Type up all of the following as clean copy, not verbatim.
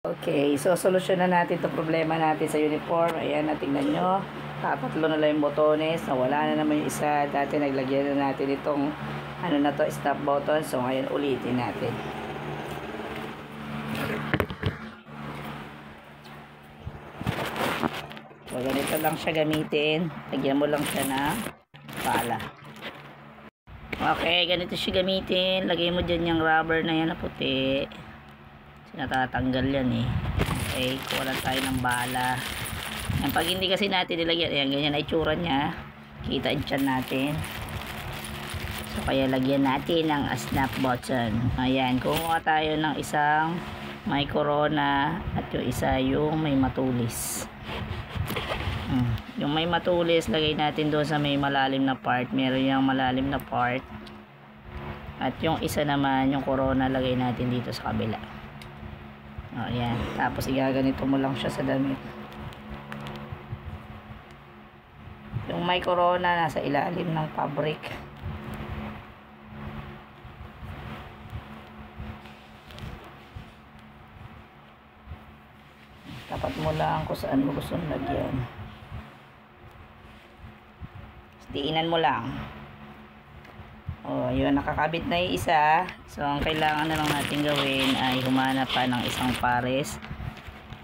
Okay, so solusyonan natin itong problema natin sa uniform. Ayan, tingnan nyo. Tatlo na lang yung botones. Nawala na naman yung isa. Dati naglagyan na natin itong ano na to, stop button. So ngayon ulitin natin. So ganito lang siya gamitin. Lagyan mo lang siya ng pala. Okay, ganito siya gamitin. Lagay mo dyan yung rubber na yan na puti. Natatanggal yan eh. Okay, kuha lang tayo ng bala. Yan, pag hindi kasi natin nilagyan, ayan, ganyan na itsura niya. Kita yung tiyan natin. So kaya lagyan natin ng snap button. Ayan, kumuha tayo ng isang may corona at yung isa yung may matulis. Yung may matulis, lagay natin doon sa may malalim na part. Meron yung malalim na part. At yung isa naman, yung corona, lagay natin dito sa kabila. Ayan. Tapos igaganito mo lang siya sa damit. Yung may corona nasa ilalim ng fabric. Tapat mo lang kung saan mo gusto lagyan. Diinan mo lang. Yun, nakakabit na yung isa. So, ang kailangan na lang natin gawin ay humanap pa ng isang pares.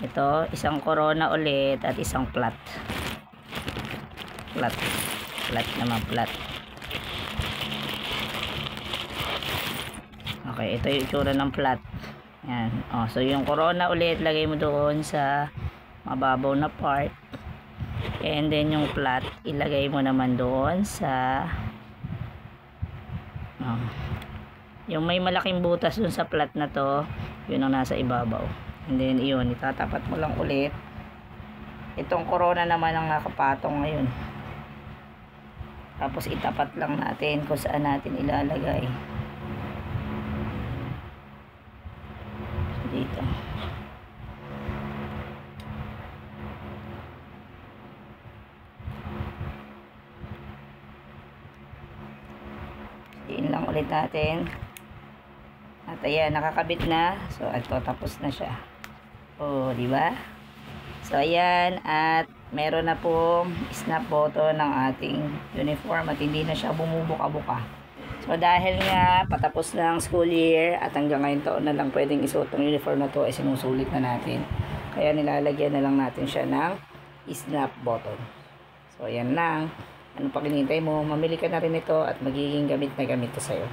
Ito, isang corona ulit at isang flat. Flat. Flat naman, flat. Okay, ito yung itsura ng flat. Yan. So, yung corona ulit, lagay mo doon sa mababaw na part. And then, yung flat, ilagay mo naman doon sa yung may malaking butas dun sa flat na to, yun ang nasa ibabaw. And then yun, itatapat mo lang ulit. Itong corona naman ang nakapatong ngayon. Tapos itapat lang natin kung saan natin ilalagay. Dito. Diin lang ulit natin. At ayan, nakakabit na. So, ito, tapos na siya. Di ba? So, ayan. At meron na pong snap button ng ating uniform at hindi na siya bumubuka-buka. So, dahil nga patapos na ang school year at hanggang ngayon taon na lang pwedeng isuot ng uniform na to ay sinusulit na natin. Kaya nilalagyan na lang natin siya ng snap button. So, ayan lang. Ano pa kinintay mo? Mamili ka na rin ito at magiging gamit na gamit to sa'yo.